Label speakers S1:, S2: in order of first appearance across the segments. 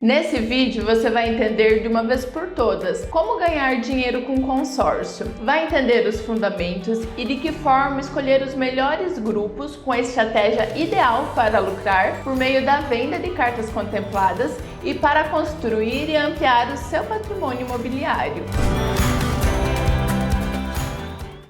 S1: Nesse vídeo você vai entender de uma vez por todas como ganhar dinheiro com consórcio. Vai entender os fundamentos e de que forma escolher os melhores grupos com a estratégia ideal para lucrar por meio da venda de cartas contempladas e para construir e ampliar o seu patrimônio imobiliário.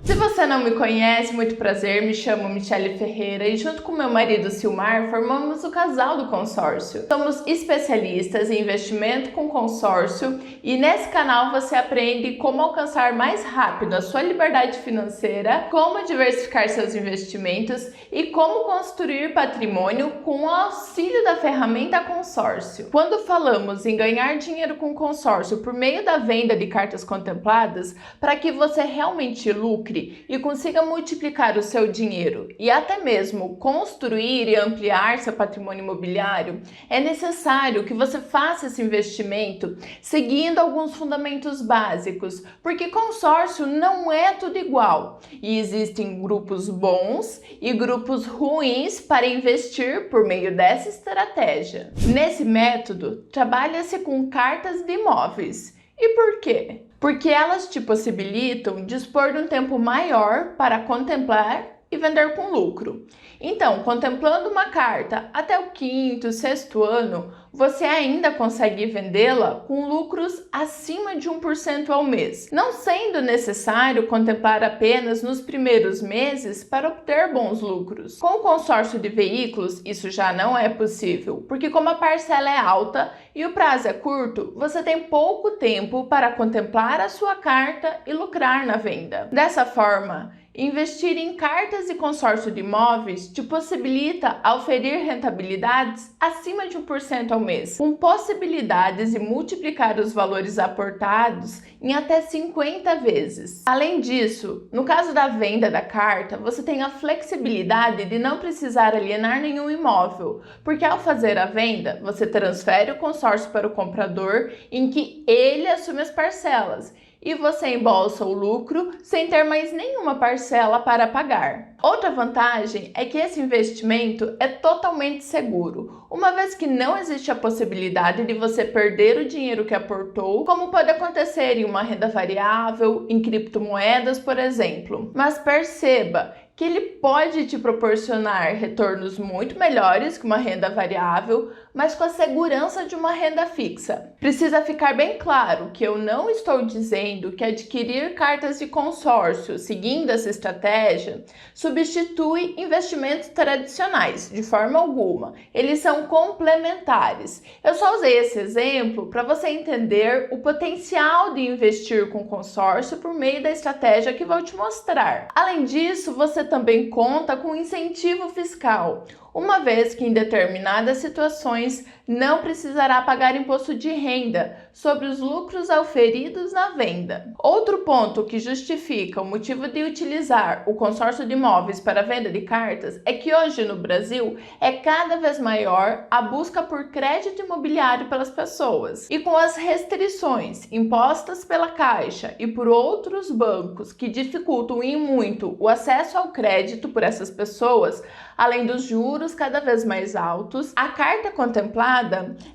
S1: Se você não me conhece, muito prazer, me chamo Michele Ferreira e junto com meu marido Silmar formamos o Casal do Consórcio. Somos especialistas em investimento com consórcio e nesse canal você aprende como alcançar mais rápido a sua liberdade financeira, como diversificar seus investimentos e como construir patrimônio com o auxílio da ferramenta consórcio. Quando falamos em ganhar dinheiro com consórcio por meio da venda de cartas contempladas, para que você realmente lucre e consiga multiplicar o seu dinheiro e até mesmo construir e ampliar seu patrimônio imobiliário, é necessário que você faça esse investimento seguindo alguns fundamentos básicos, porque consórcio não é tudo igual e existem grupos bons e grupos ruins para investir por meio dessa estratégia. Nesse método, trabalha-se com cartas de imóveis. E por quê? Porque elas te possibilitam dispor de um tempo maior para contemplar e vender com lucro. Então, contemplando uma carta até o quinto, sexto ano, você ainda consegue vendê-la com lucros acima de 1% ao mês, não sendo necessário contemplar apenas nos primeiros meses para obter bons lucros. Com o consórcio de veículos, isso já não é possível, porque como a parcela é alta e o prazo é curto, você tem pouco tempo para contemplar a sua carta e lucrar na venda. Dessa forma, investir em cartas e consórcio de imóveis te possibilita oferir rentabilidades acima de 1% ao mês, com possibilidades de multiplicar os valores aportados em até 50 vezes. Além disso, no caso da venda da carta, você tem a flexibilidade de não precisar alienar nenhum imóvel, porque ao fazer a venda, você transfere o consórcio para o comprador em que ele assume as parcelas, e você embolsa o lucro sem ter mais nenhuma parcela para pagar. Outra vantagem é que esse investimento é totalmente seguro, uma vez que não existe a possibilidade de você perder o dinheiro que aportou, como pode acontecer em uma renda variável, em criptomoedas, por exemplo. Mas perceba que ele pode te proporcionar retornos muito melhores que uma renda variável, mas com a segurança de uma renda fixa. Precisa ficar bem claro que eu não estou dizendo que adquirir cartas de consórcio seguindo essa estratégia substitui investimentos tradicionais, de forma alguma. Eles são complementares. Eu só usei esse exemplo para você entender o potencial de investir com consórcio por meio da estratégia que vou te mostrar. Além disso, você também conta com incentivo fiscal, uma vez que em determinadas situações não precisará pagar imposto de renda sobre os lucros auferidos na venda. Outro ponto que justifica o motivo de utilizar o consórcio de imóveis para a venda de cartas é que hoje no Brasil é cada vez maior a busca por crédito imobiliário pelas pessoas. E com as restrições impostas pela Caixa e por outros bancos que dificultam em muito o acesso ao crédito por essas pessoas, além dos juros cada vez mais altos, a carta contemplada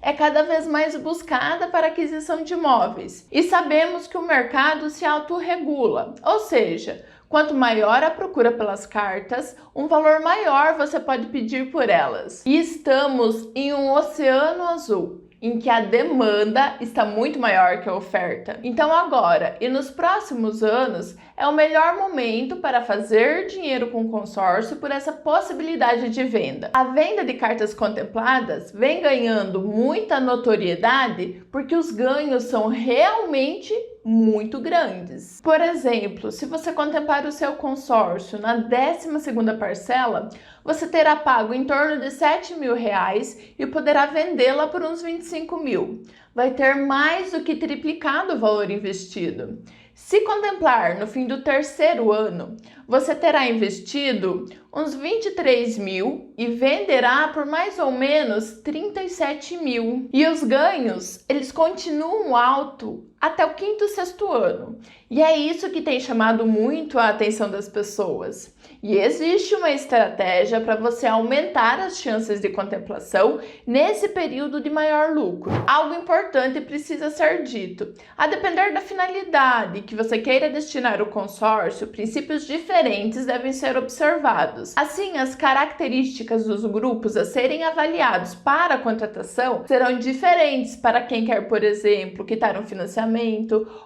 S1: é cada vez mais buscada para aquisição de imóveis. E sabemos que o mercado se autorregula, ou seja, quanto maior a procura pelas cartas, um valor maior você pode pedir por elas. E estamos em um oceano azul, em que a demanda está muito maior que a oferta. Então agora e nos próximos anos é o melhor momento para fazer dinheiro com consórcio por essa possibilidade de venda. A venda de cartas contempladas vem ganhando muita notoriedade porque os ganhos são realmente muito grandes. Por exemplo, se você contemplar o seu consórcio na 12ª parcela, você terá pago em torno de R$7.000 e poderá vendê-la por uns 25 mil. Vai ter mais do que triplicado o valor investido. Se contemplar no fim do terceiro ano, você terá investido uns 23 mil e venderá por mais ou menos 37 mil. E os ganhos, eles continuam altos até o quinto, sexto ano. E é isso que tem chamado muito a atenção das pessoas. E existe uma estratégia para você aumentar as chances de contemplação nesse período de maior lucro. Algo importante precisa ser dito. A depender da finalidade que você queira destinar o consórcio, princípios diferentes devem ser observados. Assim, as características dos grupos a serem avaliados para a contratação serão diferentes para quem quer, por exemplo, quitar um financiamento,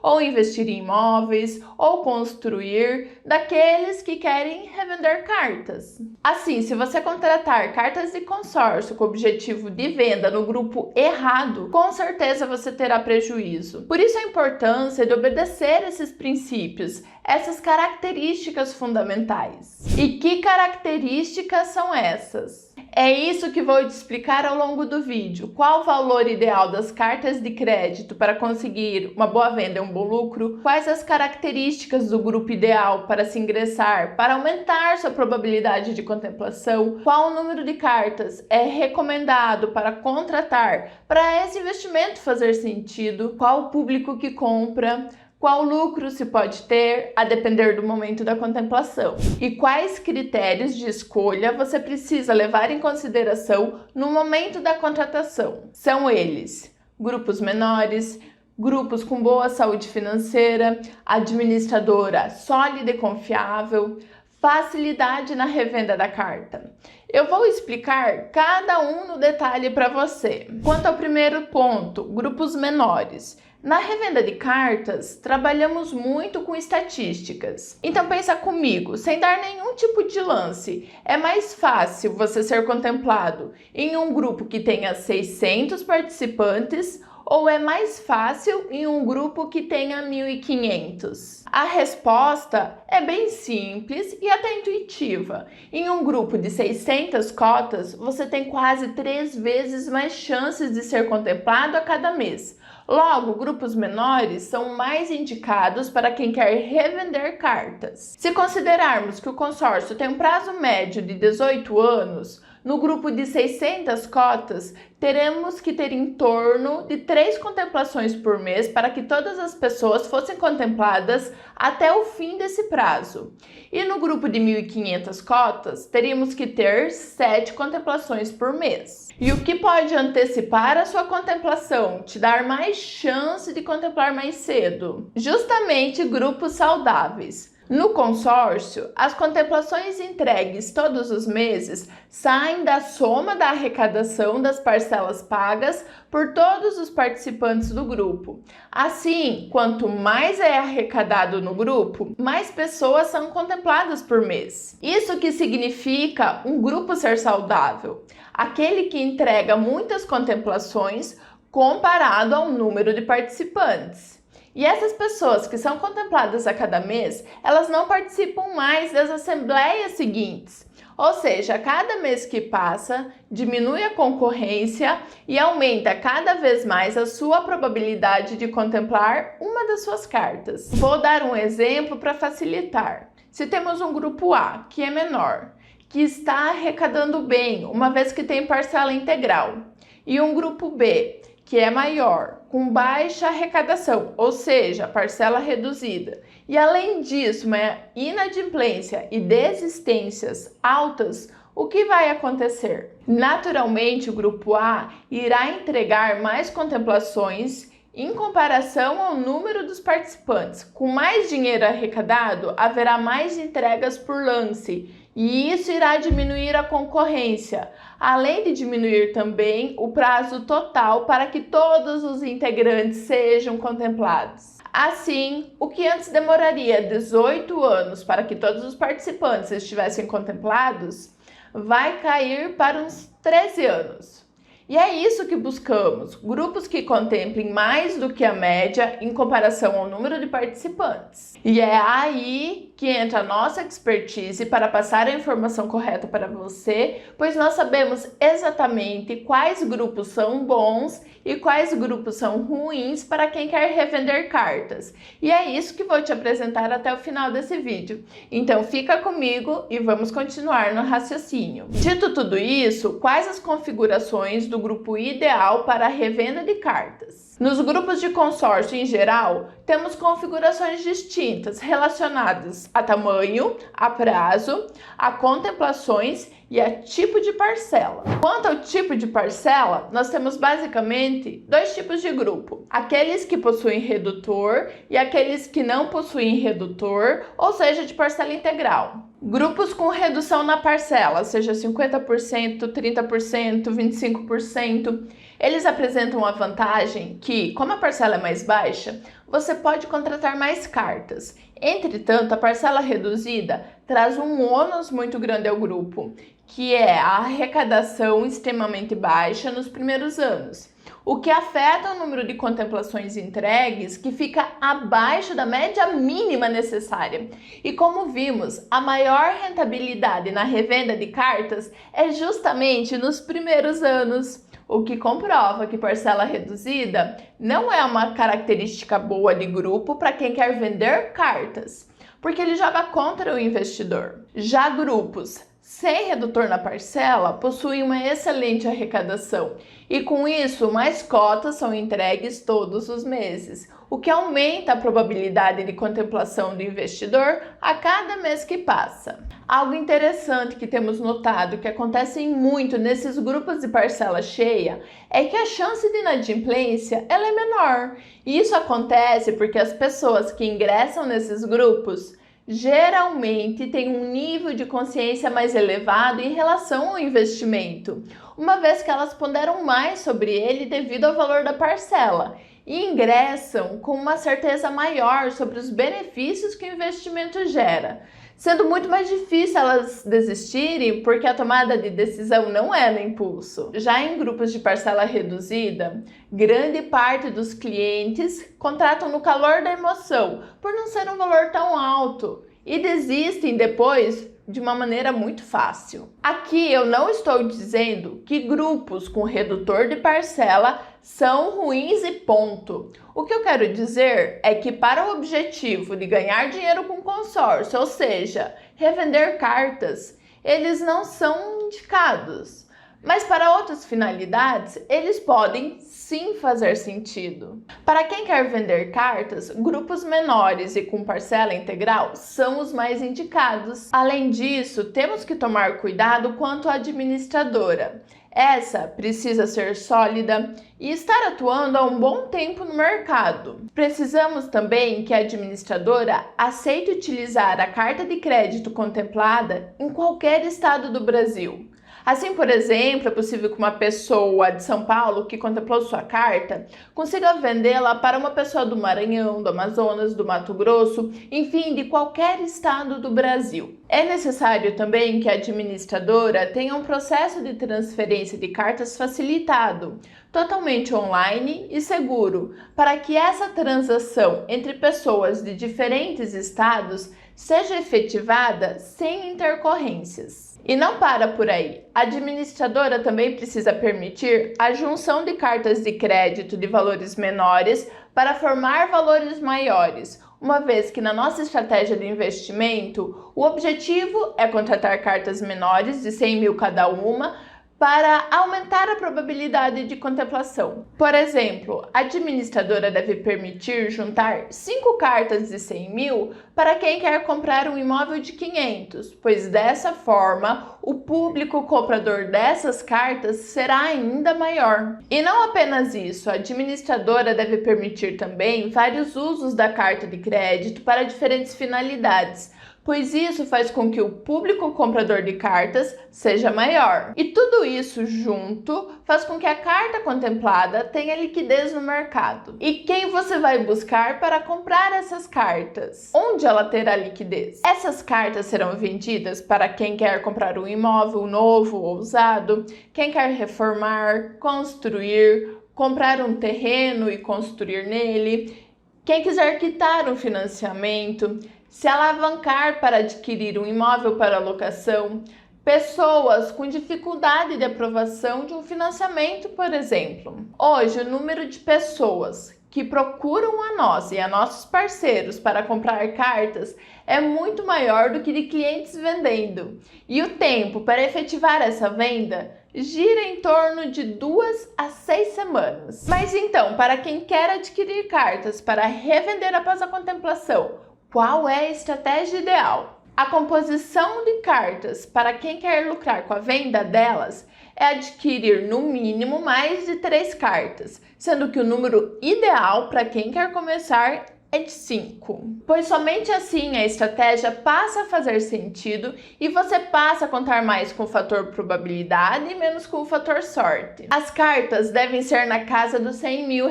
S1: ou investir em imóveis, ou construir, daqueles que querem revender cartas. Assim, se você contratar cartas de consórcio com o objetivo de venda no grupo errado, com certeza você terá prejuízo. Por isso a importância de obedecer esses princípios, essas características fundamentais. E que características são essas? É isso que vou te explicar ao longo do vídeo. Qual o valor ideal das cartas de crédito para conseguir uma boa venda e um bom lucro? Quais as características do grupo ideal para se ingressar, para aumentar sua probabilidade de contemplação? Qual o número de cartas é recomendado para contratar para esse investimento fazer sentido? Qual o público que compra? Qual lucro se pode ter a depender do momento da contemplação? E quais critérios de escolha você precisa levar em consideração no momento da contratação? São eles: grupos menores, grupos com boa saúde financeira, administradora sólida e confiável, facilidade na revenda da carta. Eu vou explicar cada um no detalhe para você. Quanto ao primeiro ponto, grupos menores. Na revenda de cartas, trabalhamos muito com estatísticas. Então pensa comigo, sem dar nenhum tipo de lance, é mais fácil você ser contemplado em um grupo que tenha 600 participantes ou é mais fácil em um grupo que tenha 1.500? A resposta é bem simples e até intuitiva. Em um grupo de 600 cotas, você tem quase 3 vezes mais chances de ser contemplado a cada mês. Logo, grupos menores são mais indicados para quem quer revender cartas. Se considerarmos que o consórcio tem um prazo médio de 18 anos, no grupo de 600 cotas, teremos que ter em torno de 3 contemplações por mês para que todas as pessoas fossem contempladas até o fim desse prazo. E no grupo de 1.500 cotas, teríamos que ter 7 contemplações por mês. E o que pode antecipar a sua contemplação, te dar mais chance de contemplar mais cedo? Justamente grupos saudáveis. No consórcio, as contemplações entregues todos os meses saem da soma da arrecadação das parcelas pagas por todos os participantes do grupo. Assim, quanto mais é arrecadado no grupo, mais pessoas são contempladas por mês. Isso que significa um grupo ser saudável, aquele que entrega muitas contemplações comparado ao número de participantes. E essas pessoas que são contempladas a cada mês, elas não participam mais das assembleias seguintes. Ou seja, a cada mês que passa, diminui a concorrência e aumenta cada vez mais a sua probabilidade de contemplar uma das suas cartas. Vou dar um exemplo para facilitar. Se temos um grupo A, que é menor, que está arrecadando bem, uma vez que tem parcela integral, e um grupo B, que é maior, com baixa arrecadação, ou seja, parcela reduzida. E além disso, uma inadimplência e desistências altas, o que vai acontecer? Naturalmente, o grupo A irá entregar mais contemplações em comparação ao número dos participantes. Com mais dinheiro arrecadado, haverá mais entregas por lance, e isso irá diminuir a concorrência, além de diminuir também o prazo total para que todos os integrantes sejam contemplados. Assim, o que antes demoraria 18 anos para que todos os participantes estivessem contemplados, vai cair para uns 13 anos. E é isso que buscamos, grupos que contemplem mais do que a média em comparação ao número de participantes. E é aí que entra a nossa expertise para passar a informação correta para você, pois nós sabemos exatamente quais grupos são bons e quais grupos são ruins para quem quer revender cartas. E é isso que vou te apresentar até o final desse vídeo. Então fica comigo e vamos continuar no raciocínio. Dito tudo isso, quais as configurações do grupo ideal para a revenda de cartas? Nos grupos de consórcio em geral, temos configurações distintas relacionadas a tamanho, a prazo, a contemplações e a tipo de parcela. Quanto ao tipo de parcela, nós temos basicamente dois tipos de grupo: aqueles que possuem redutor e aqueles que não possuem redutor, ou seja, de parcela integral. Grupos com redução na parcela, seja 50%, 30%, 25%, eles apresentam a vantagem que, como a parcela é mais baixa, você pode contratar mais cartas. Entretanto, a parcela reduzida traz um ônus muito grande ao grupo, que é a arrecadação extremamente baixa nos primeiros anos, o que afeta o número de contemplações entregues, que fica abaixo da média mínima necessária. E como vimos, a maior rentabilidade na revenda de cartas é justamente nos primeiros anos, o que comprova que parcela reduzida não é uma característica boa de grupo para quem quer vender cartas, porque ele joga contra o investidor. Já grupos sem redutor na parcela possuem uma excelente arrecadação e com isso mais cotas são entregues todos os meses, o que aumenta a probabilidade de contemplação do investidor a cada mês que passa. Algo interessante que temos notado que acontece muito nesses grupos de parcela cheia é que a chance de inadimplência ela é menor. E isso acontece porque as pessoas que ingressam nesses grupos geralmente têm um nível de consciência mais elevado em relação ao investimento, uma vez que elas ponderam mais sobre ele devido ao valor da parcela e ingressam com uma certeza maior sobre os benefícios que o investimento gera, sendo muito mais difícil elas desistirem porque a tomada de decisão não é no impulso. Já em grupos de parcela reduzida, grande parte dos clientes contratam no calor da emoção, por não ser um valor tão alto, e desistem depois de uma maneira muito fácil. Aqui eu não estou dizendo que grupos com redutor de parcela são ruins e ponto. O que eu quero dizer é que para o objetivo de ganhar dinheiro com consórcio, ou seja, revender cartas, eles não são indicados. Mas para outras finalidades, eles podem sim fazer sentido. Para quem quer vender cartas, grupos menores e com parcela integral são os mais indicados. Além disso, temos que tomar cuidado quanto à administradora. Essa precisa ser sólida e estar atuando há um bom tempo no mercado. Precisamos também que a administradora aceite utilizar a carta de crédito contemplada em qualquer estado do Brasil. Assim, por exemplo, é possível que uma pessoa de São Paulo que contemplou sua carta consiga vendê-la para uma pessoa do Maranhão, do Amazonas, do Mato Grosso, enfim, de qualquer estado do Brasil. É necessário também que a administradora tenha um processo de transferência de cartas facilitado, totalmente online e seguro, para que essa transação entre pessoas de diferentes estados seja efetivada sem intercorrências. E não para por aí. A administradora também precisa permitir a junção de cartas de crédito de valores menores para formar valores maiores, uma vez que na nossa estratégia de investimento, o objetivo é contratar cartas menores de 100 mil cada uma para aumentar a probabilidade de contemplação. Por exemplo, a administradora deve permitir juntar 5 cartas de 100 mil para quem quer comprar um imóvel de 500, pois dessa forma o público comprador dessas cartas será ainda maior. E não apenas isso, a administradora deve permitir também vários usos da carta de crédito para diferentes finalidades. pois isso faz com que o público comprador de cartas seja maior. E tudo isso junto faz com que a carta contemplada tenha liquidez no mercado. E quem você vai buscar para comprar essas cartas? Onde ela terá liquidez? Essas cartas serão vendidas para quem quer comprar um imóvel novo ou usado, quem quer reformar, construir, comprar um terreno e construir nele, quem quiser quitar um financiamento, se alavancar para adquirir um imóvel para locação, pessoas com dificuldade de aprovação de um financiamento, por exemplo. Hoje, o número de pessoas que procuram a nós e a nossos parceiros para comprar cartas é muito maior do que de clientes vendendo. E o tempo para efetivar essa venda gira em torno de 2 a 6 semanas. Mas então, para quem quer adquirir cartas para revender após a contemplação, qual é a estratégia ideal? A composição de cartas para quem quer lucrar com a venda delas é adquirir no mínimo mais de 3 cartas, sendo que o número ideal para quem quer começar é de 5. Pois somente assim a estratégia passa a fazer sentido e você passa a contar mais com o fator probabilidade e menos com o fator sorte. As cartas devem ser na casa dos R$100 mil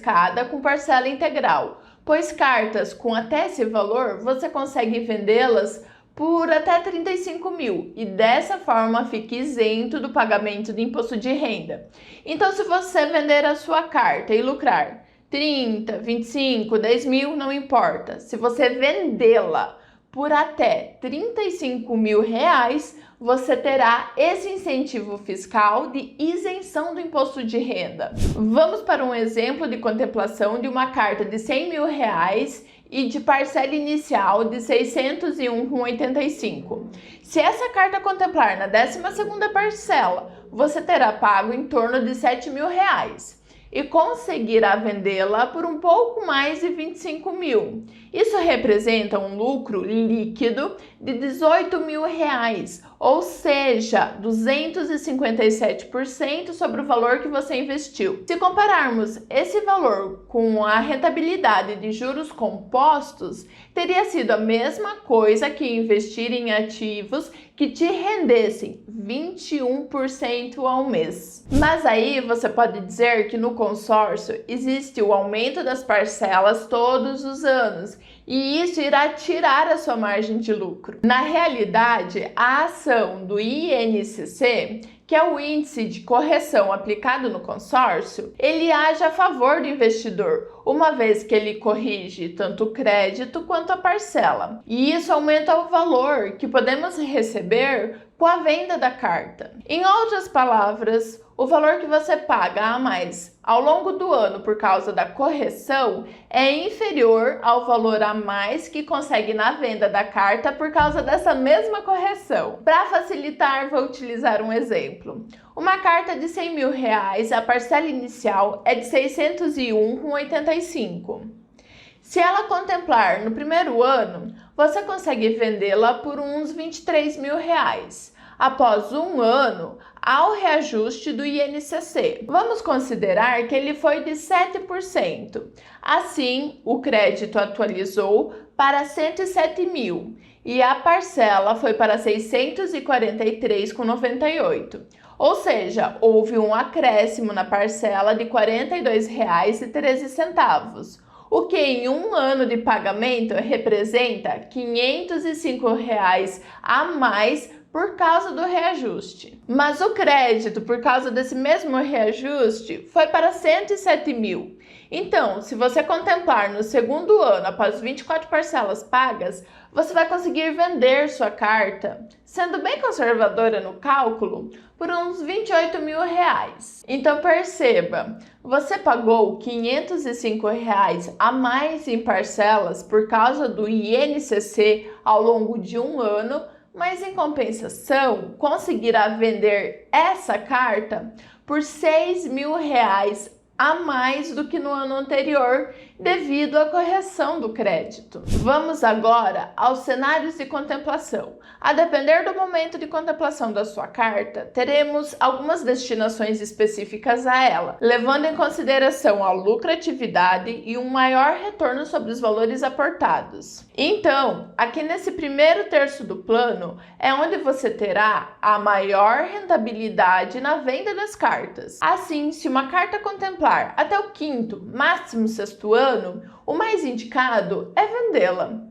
S1: cada com parcela integral, pois cartas com até esse valor você consegue vendê-las por até 35 mil e dessa forma fica isento do pagamento de imposto de renda. Então, se você vender a sua carta e lucrar 30, 25, 10 mil, não importa. Se você vendê-la por até 35 mil reais, você terá esse incentivo fiscal de isenção do imposto de renda. Vamos para um exemplo de contemplação de uma carta de 100 mil reais e de parcela inicial de 601,85. Se essa carta contemplar na 12ª parcela, você terá pago em torno de 7 mil reais e conseguirá vendê-la por um pouco mais de 25 mil. Isso representa um lucro líquido de 18 mil reais, ou seja, 257% sobre o valor que você investiu. Se compararmos esse valor com a rentabilidade de juros compostos, teria sido a mesma coisa que investir em ativos que te rendessem 21% ao mês. Mas aí você pode dizer que no consórcio existe o aumento das parcelas todos os anos e isso irá tirar a sua margem de lucro. Na realidade, a ação do INCC, que é o índice de correção aplicado no consórcio, ele age a favor do investidor, uma vez que ele corrige tanto o crédito quanto a parcela. E isso aumenta o valor que podemos receber com a venda da carta. Em outras palavras, o valor que você paga a mais ao longo do ano por causa da correção é inferior ao valor a mais que consegue na venda da carta por causa dessa mesma correção. Para facilitar, vou utilizar um exemplo. Uma carta de 100 mil reais, a parcela inicial é de 601,85. Se ela contemplar no primeiro ano, você consegue vendê-la por uns 23 mil reais. Após um ano, há o reajuste do INCC. Vamos considerar que ele foi de 7%. Assim, o crédito atualizou para 107 mil e a parcela foi para 643,98. Ou seja, houve um acréscimo na parcela de R$ 42,13, o que em um ano de pagamento representa R$ 505 a mais por causa do reajuste. Mas o crédito, por causa desse mesmo reajuste, foi para 107 mil. Então, se você contemplar no segundo ano, após 24 parcelas pagas, você vai conseguir vender sua carta, sendo bem conservadora no cálculo, por uns 28 mil reais. Então perceba, você pagou R$ 505 a mais em parcelas por causa do INCC ao longo de um ano, mas em compensação conseguirá vender essa carta por R$ 6 mil a mais do que no ano anterior, devido à correção do crédito. Vamos agora aos cenários de contemplação. A depender do momento de contemplação da sua carta, teremos algumas destinações específicas a ela, levando em consideração a lucratividade e um maior retorno sobre os valores aportados. Então, aqui nesse primeiro terço do plano é onde você terá a maior rentabilidade na venda das cartas. Assim, se uma carta contemplar até o quinto, máximo sexto ano, o mais indicado é vendê-la,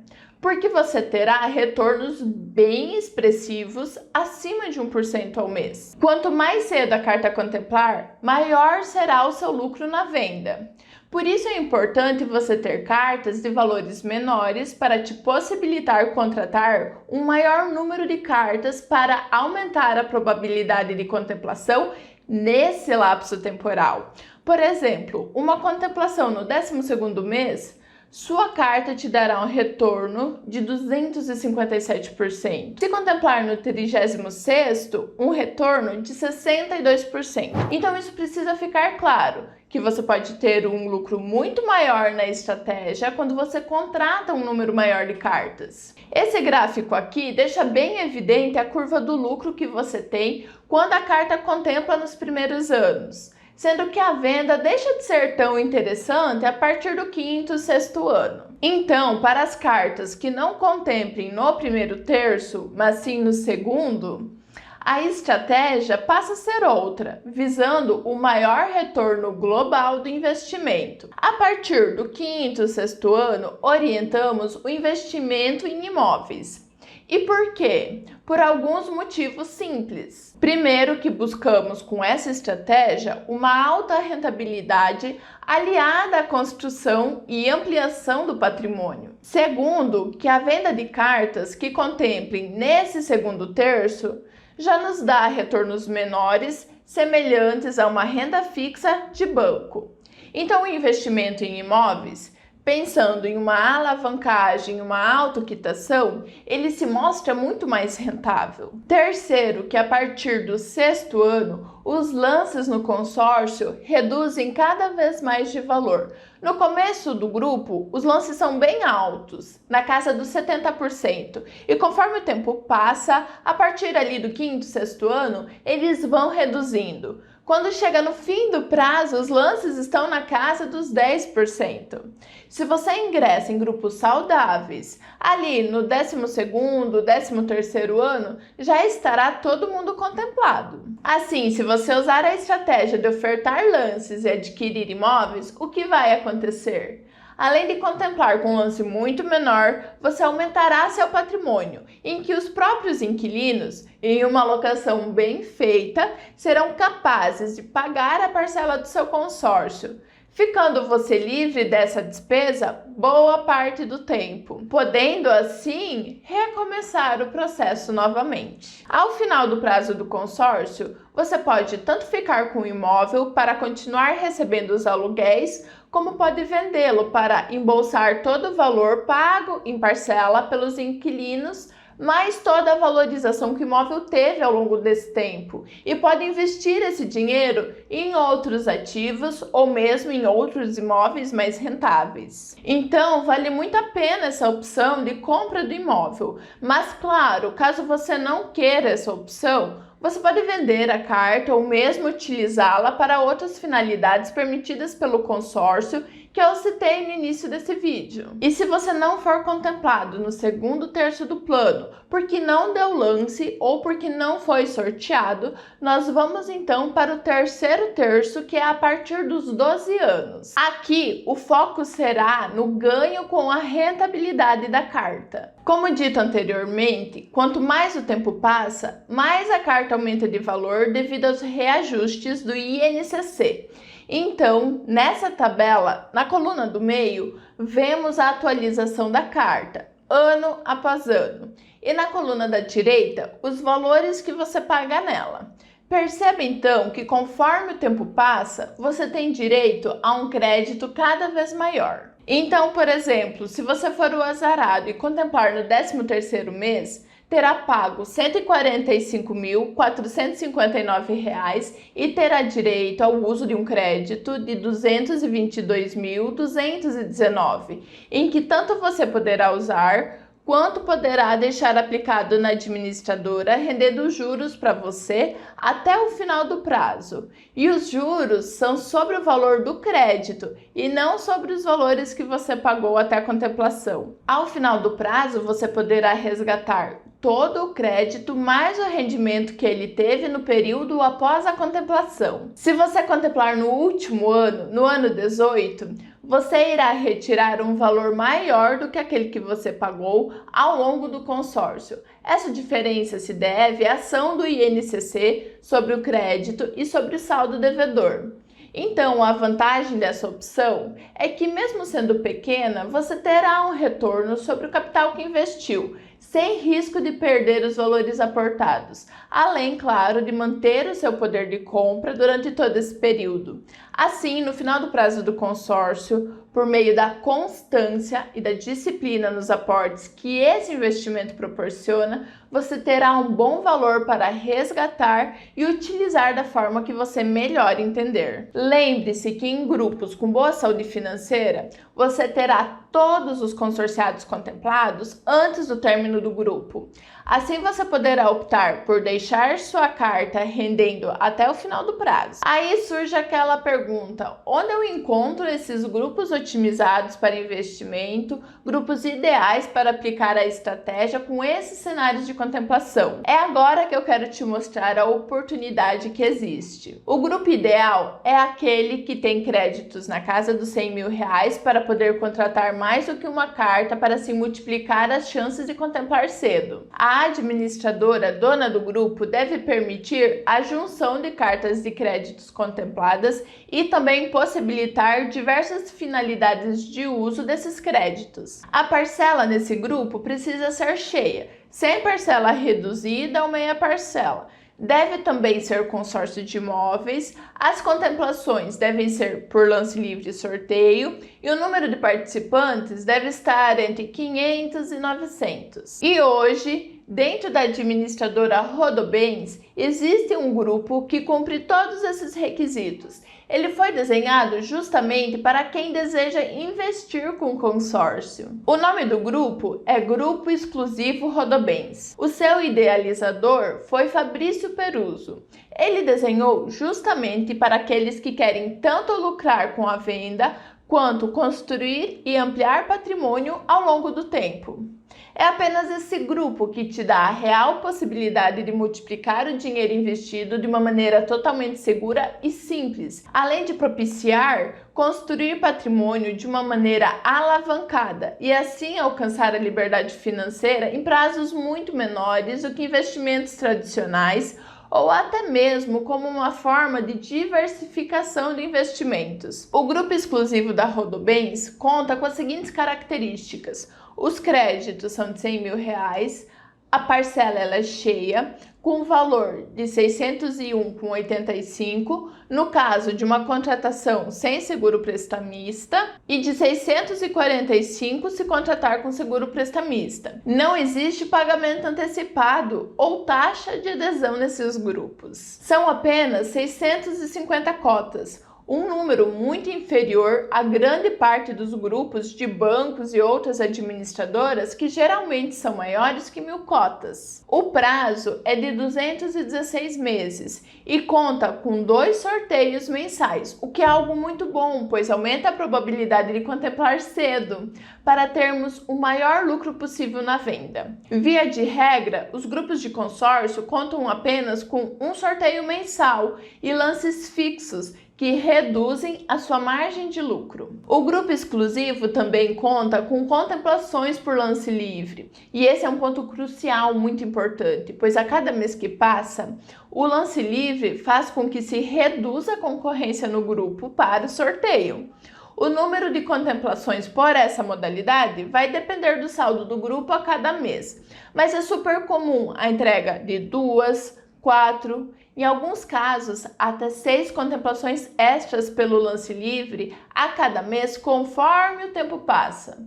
S1: porque você terá retornos bem expressivos, acima de 1% ao mês. Quanto mais cedo a carta contemplar, maior será o seu lucro na venda. Por isso é importante você ter cartas de valores menores para te possibilitar contratar um maior número de cartas para aumentar a probabilidade de contemplação nesse lapso temporal. Por exemplo, uma contemplação no 12º mês, sua carta te dará um retorno de 257%. Se contemplar no 36º, um retorno de 62%. Então isso precisa ficar claro, que você pode ter um lucro muito maior na estratégia quando você contrata um número maior de cartas. Esse gráfico aqui deixa bem evidente a curva do lucro que você tem quando a carta contempla nos primeiros anos, sendo que a venda deixa de ser tão interessante a partir do quinto, sexto ano. Então, para as cartas que não contemplem no primeiro terço, mas sim no segundo, a estratégia passa a ser outra, visando o maior retorno global do investimento. A partir do quinto, sexto ano, orientamos o investimento em imóveis. E por quê? Por alguns motivos simples. Primeiro, que buscamos com essa estratégia uma alta rentabilidade aliada à construção e ampliação do patrimônio. Segundo, que a venda de cartas que contemplem nesse segundo terço já nos dá retornos menores, semelhantes a uma renda fixa de banco. Então, o investimento em imóveis, pensando em uma alavancagem, uma autoquitação, ele se mostra muito mais rentável. Terceiro, que a partir do sexto ano, os lances no consórcio reduzem cada vez mais de valor. No começo do grupo, os lances são bem altos, na casa dos 70%, e conforme o tempo passa, a partir ali do quinto, sexto ano, eles vão reduzindo. Quando chega no fim do prazo, os lances estão na casa dos 10%. Se você ingressa em grupos saudáveis, ali no 12º, 13º ano, já estará todo mundo contemplado. Assim, se você usar a estratégia de ofertar lances e adquirir imóveis, o que vai acontecer? Além de contemplar com um lance muito menor, você aumentará seu patrimônio, em que os próprios inquilinos, em uma alocação bem feita, serão capazes de pagar a parcela do seu consórcio, ficando você livre dessa despesa boa parte do tempo, podendo assim recomeçar o processo novamente. Ao final do prazo do consórcio, você pode tanto ficar com o imóvel para continuar recebendo os aluguéis, como pode vendê-lo para embolsar todo o valor pago em parcela pelos inquilinos, mais toda a valorização que o imóvel teve ao longo desse tempo, e pode investir esse dinheiro em outros ativos ou mesmo em outros imóveis mais rentáveis. Então, vale muito a pena essa opção de compra do imóvel, mas claro, caso você não queira essa opção, você pode vender a carta ou mesmo utilizá-la para outras finalidades permitidas pelo consórcio que eu citei no início desse vídeo. E se você não for contemplado no segundo terço do plano, porque não deu lance ou porque não foi sorteado, nós vamos então para o terceiro terço, que é a partir dos 12 anos. Aqui, o foco será no ganho com a rentabilidade da carta. Como dito anteriormente, quanto mais o tempo passa, mais a carta aumenta de valor devido aos reajustes do INCC. Então, nessa tabela, na coluna do meio, vemos a atualização da carta, ano após ano. E na coluna da direita, os valores que você paga nela. Perceba então que conforme o tempo passa, você tem direito a um crédito cada vez maior. Então, por exemplo, se você for o azarado e contemplar no 13º mês, terá pago R$ 145.459 e terá direito ao uso de um crédito de R$ 222.219, em que tanto você poderá usar quanto poderá deixar aplicado na administradora, rendendo juros para você até o final do prazo. E os juros são sobre o valor do crédito e não sobre os valores que você pagou até a contemplação. Ao final do prazo, você poderá resgatar todo o crédito mais o rendimento que ele teve no período após a contemplação. Se você contemplar no último ano, no ano 18, você irá retirar um valor maior do que aquele que você pagou ao longo do consórcio. Essa diferença se deve à ação do INCC sobre o crédito e sobre o saldo devedor. Então, a vantagem dessa opção é que, mesmo sendo pequena, você terá um retorno sobre o capital que investiu, sem risco de perder os valores aportados, além, claro, de manter o seu poder de compra durante todo esse período. Assim, no final do prazo do consórcio, por meio da constância e da disciplina nos aportes que esse investimento proporciona, você terá um bom valor para resgatar e utilizar da forma que você melhor entender. Lembre-se que em grupos com boa saúde financeira, você terá todos os consorciados contemplados antes do término do grupo. Assim você poderá optar por deixar sua carta rendendo até o final do prazo. Aí surge aquela pergunta: onde eu encontro esses grupos otimizados para investimento, grupos ideais para aplicar a estratégia com esses cenários de contemplação? É agora que eu quero te mostrar a oportunidade que existe. O grupo ideal é aquele que tem créditos na casa dos R$100.000 para poder contratar mais do que uma carta para se multiplicar as chances de contemplar cedo. A administradora, dona do grupo, deve permitir a junção de cartas de créditos contempladas e também possibilitar diversas finalidades de uso desses créditos. A parcela nesse grupo precisa ser cheia, sem parcela reduzida ou meia parcela. Deve também ser consórcio de imóveis, as contemplações devem ser por lance livre e sorteio e o número de participantes deve estar entre 500 e 900. E hoje, dentro da administradora Rodobens, existe um grupo que cumpre todos esses requisitos. Ele foi desenhado justamente para quem deseja investir com consórcio. O nome do grupo é Grupo Exclusivo Rodobens. O seu idealizador foi Fabrício Peruso. Ele desenhou justamente para aqueles que querem tanto lucrar com a venda, quanto construir e ampliar patrimônio ao longo do tempo. É apenas esse grupo que te dá a real possibilidade de multiplicar o dinheiro investido de uma maneira totalmente segura e simples, além de propiciar construir patrimônio de uma maneira alavancada e assim alcançar a liberdade financeira em prazos muito menores do que investimentos tradicionais ou até mesmo como uma forma de diversificação de investimentos. O grupo exclusivo da Rodobens conta com as seguintes características: os créditos são de R$100.000, a parcela ela é cheia, com valor de R$ 601,85, no caso de uma contratação sem seguro prestamista, e de R$ 645 se contratar com seguro prestamista. Não existe pagamento antecipado ou taxa de adesão nesses grupos. São apenas 650 cotas, um número muito inferior à grande parte dos grupos de bancos e outras administradoras que geralmente são maiores que 1.000 cotas. O prazo é de 216 meses e conta com 2 sorteios mensais, o que é algo muito bom, pois aumenta a probabilidade de contemplar cedo, para termos o maior lucro possível na venda. Via de regra, os grupos de consórcio contam apenas com um sorteio mensal e lances fixos, que reduzem a sua margem de lucro. O grupo exclusivo também conta com contemplações por lance livre, e esse é um ponto crucial, muito importante, pois a cada mês que passa, o lance livre faz com que se reduza a concorrência no grupo para o sorteio. O número de contemplações por essa modalidade vai depender do saldo do grupo a cada mês, mas é super comum a entrega de 2, 4, em alguns casos até 6 contemplações extras pelo lance livre a cada mês, conforme o tempo passa.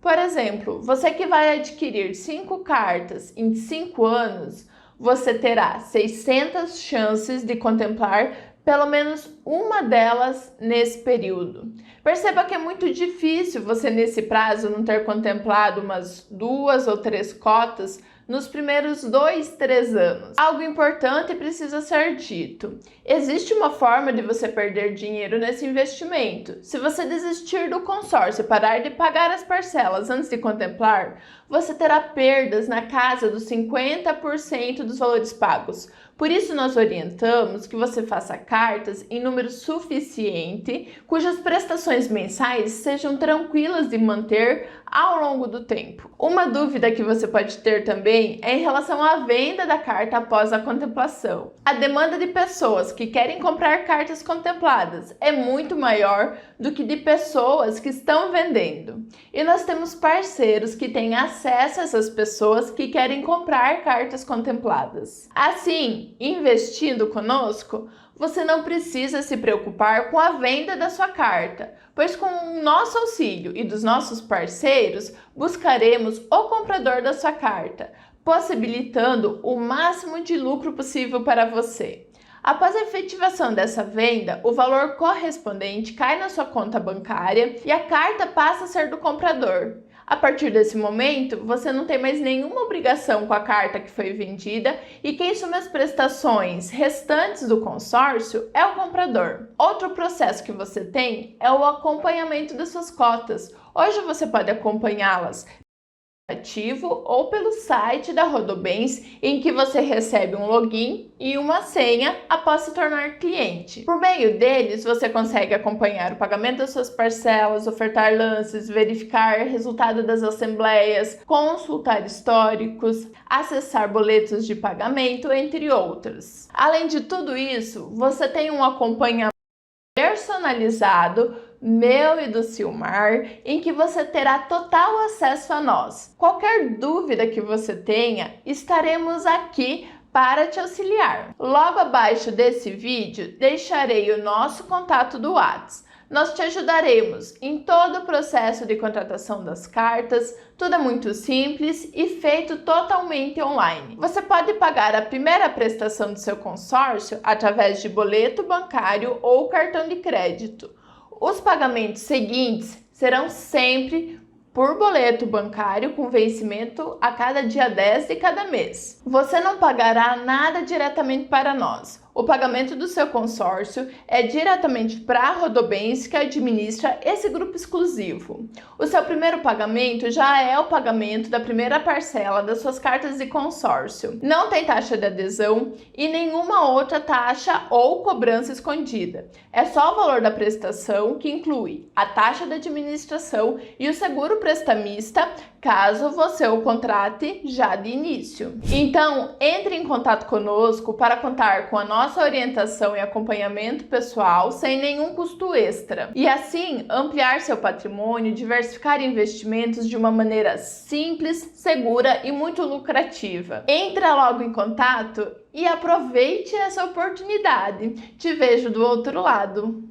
S1: Por exemplo, você que vai adquirir 5 cartas em 5 anos, você terá 600 chances de contemplar pelo menos uma delas nesse período. Perceba que é muito difícil você nesse prazo não ter contemplado umas 2 ou 3 cotas nos primeiros 2, 3 anos. Algo importante precisa ser dito. Existe uma forma de você perder dinheiro nesse investimento. Se você desistir do consórcio e parar de pagar as parcelas antes de contemplar, você terá perdas na casa dos 50% dos valores pagos. Por isso, nós orientamos que você faça cartas em número suficiente, cujas prestações mensais sejam tranquilas de manter ao longo do tempo. Uma dúvida que você pode ter também é em relação à venda da carta após a contemplação. A demanda de pessoas que querem comprar cartas contempladas é muito maior do que de pessoas que estão vendendo. E nós temos parceiros que têm acesso a essas pessoas que querem comprar cartas contempladas. Assim, investindo conosco, você não precisa se preocupar com a venda da sua carta, pois com o nosso auxílio e dos nossos parceiros, buscaremos o comprador da sua carta, possibilitando o máximo de lucro possível para você. Após a efetivação dessa venda, o valor correspondente cai na sua conta bancária e a carta passa a ser do comprador. A partir desse momento, você não tem mais nenhuma obrigação com a carta que foi vendida e quem assume as prestações restantes do consórcio é o comprador. Outro processo que você tem é o acompanhamento das suas cotas. Hoje você pode acompanhá-las ativo ou pelo site da Rodobens, em que você recebe um login e uma senha após se tornar cliente. Por meio deles, você consegue acompanhar o pagamento das suas parcelas, ofertar lances, verificar resultado das assembleias, consultar históricos, acessar boletos de pagamento, entre outros. Além de tudo isso, você tem um acompanhamento personalizado, meu e do Silmar, em que você terá total acesso a nós. Qualquer dúvida que você tenha, estaremos aqui para te auxiliar. Logo abaixo desse vídeo, deixarei o nosso contato do WhatsApp. Nós te ajudaremos em todo o processo de contratação das cartas, tudo é muito simples e feito totalmente online. Você pode pagar a primeira prestação do seu consórcio através de boleto bancário ou cartão de crédito. Os pagamentos seguintes serão sempre por boleto bancário com vencimento a cada dia 10 de cada mês. Você não pagará nada diretamente para nós. O pagamento do seu consórcio é diretamente para a Rodobens, que administra esse grupo exclusivo. O seu primeiro pagamento já é o pagamento da primeira parcela das suas cartas de consórcio. Não tem taxa de adesão e nenhuma outra taxa ou cobrança escondida. É só o valor da prestação, que inclui a taxa de administração e o seguro prestamista, caso você o contrate já de início. Então, entre em contato conosco para contar com a nossa orientação e acompanhamento pessoal sem nenhum custo extra. E assim, ampliar seu patrimônio, diversificar investimentos de uma maneira simples, segura e muito lucrativa. Entra logo em contato e aproveite essa oportunidade. Te vejo do outro lado.